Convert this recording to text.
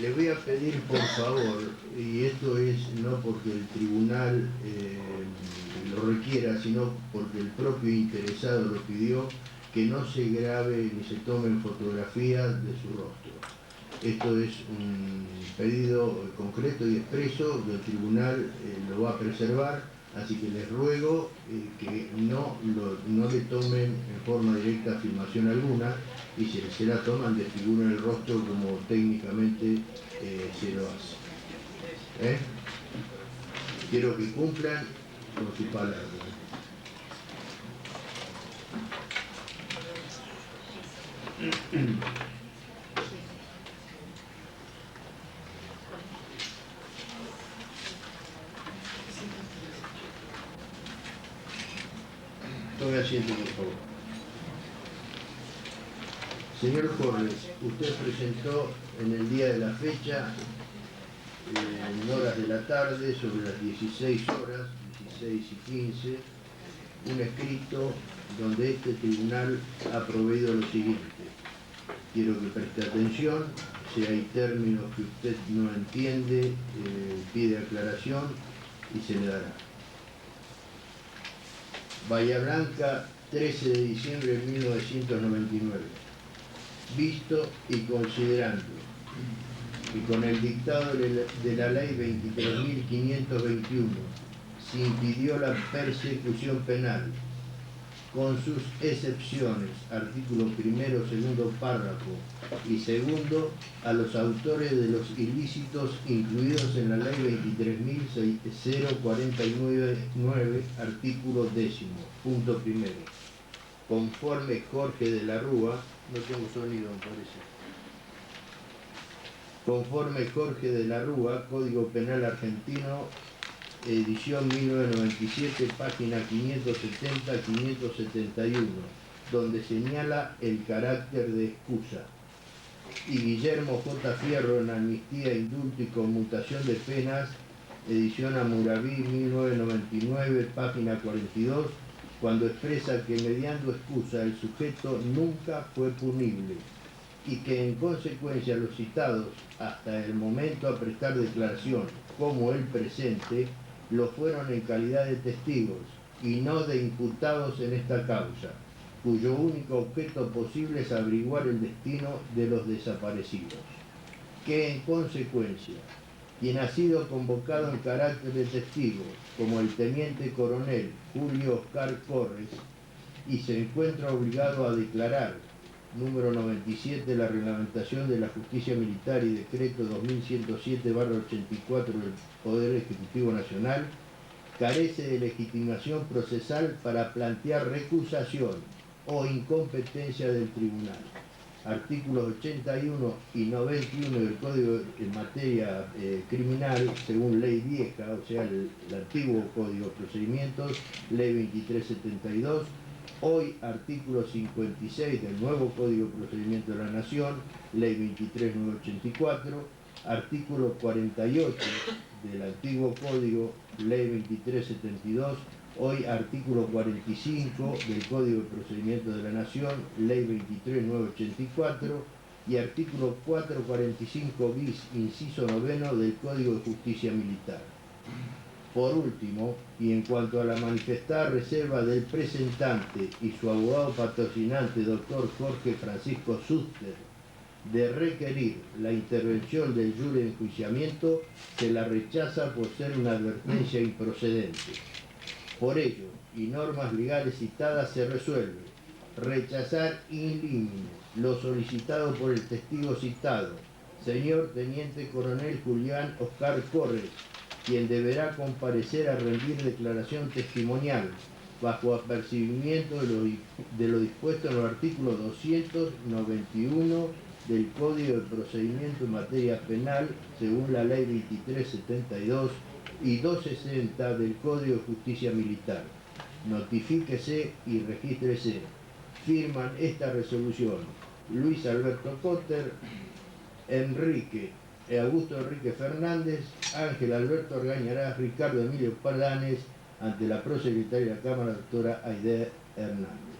Les voy a pedir por favor, y esto es no porque el tribunal lo requiera, sino porque el propio interesado lo pidió, que no se grabe ni se tomen fotografías de su rostro. Esto es un pedido concreto y expreso del tribunal, lo va a preservar, así que les ruego que no le tomen en forma directa filmación alguna, y si se la toman desfiguren el rostro como técnicamente se lo hace. Quiero que cumplan con su palabra. Tome asiento, por favor. Señor Corres, usted presentó en el día de la fecha, en horas de la tarde, sobre las 16 horas, 16:15, un escrito donde este tribunal ha proveído lo siguiente. Quiero que preste atención, si hay términos que usted no entiende, pide aclaración y se le dará. Bahía Blanca, 13 de diciembre de 1999. Visto y considerando que con el dictado de la ley 23.521 se impidió la persecución penal, con sus excepciones, artículo primero, segundo párrafo y segundo, a los autores de los ilícitos incluidos en la ley 23.049, artículo 10, punto primero, conforme Jorge de la Rúa, no tengo sonido, me parece. Conforme Jorge de la Rúa, Código Penal Argentino, edición 1997, página 570-571, donde señala el carácter de excusa. Y Guillermo J. Fierro en Amnistía, Indulto y Conmutación de Penas, edición Hammurabi 1999, página 42, cuando expresa que mediando excusa el sujeto nunca fue punible y que en consecuencia los citados hasta el momento a prestar declaración, como el presente, lo fueron en calidad de testigos y no de imputados en esta causa, cuyo único objeto posible es averiguar el destino de los desaparecidos. Que en consecuencia, quien ha sido convocado en carácter de testigo, como el teniente coronel Julio Oscar Corres, y se encuentra obligado a declarar, número 97 de la Reglamentación de la Justicia Militar y Decreto 2107/84 del Poder Ejecutivo Nacional, carece de legitimación procesal para plantear recusación o incompetencia del tribunal. Artículos 81 y 91 del Código en materia criminal, según ley vieja, o sea, el antiguo Código de Procedimientos, ley 2372, hoy artículo 56 del nuevo Código de Procedimiento de la Nación, ley 23984, artículo 48 del antiguo Código, ley 2372, hoy artículo 45 del Código de Procedimiento de la Nación, ley 23984, y artículo 445 bis, inciso noveno del Código de Justicia Militar. Por último, y en cuanto a la manifestada reserva del presentante y su abogado patrocinante, doctor Jorge Francisco Suster, de requerir la intervención del jurado de enjuiciamiento, se la rechaza por ser una advertencia improcedente. Por ello, y normas legales citadas, se resuelve rechazar in limine lo solicitado por el testigo citado, señor Teniente Coronel Julián Oscar Corres, quien deberá comparecer a rendir declaración testimonial bajo apercibimiento de lo dispuesto en el artículo 291 del Código de Procedimiento en materia penal, según la ley 2372, y 260 del Código de Justicia Militar. Notifíquese y regístrese. Firman esta resolución Luis Alberto Cotter, Augusto Enrique Fernández, Ángel Alberto Argañarás, Ricardo Emilio Palanes, ante la prosecretaria de la Cámara, doctora Aide Hernández.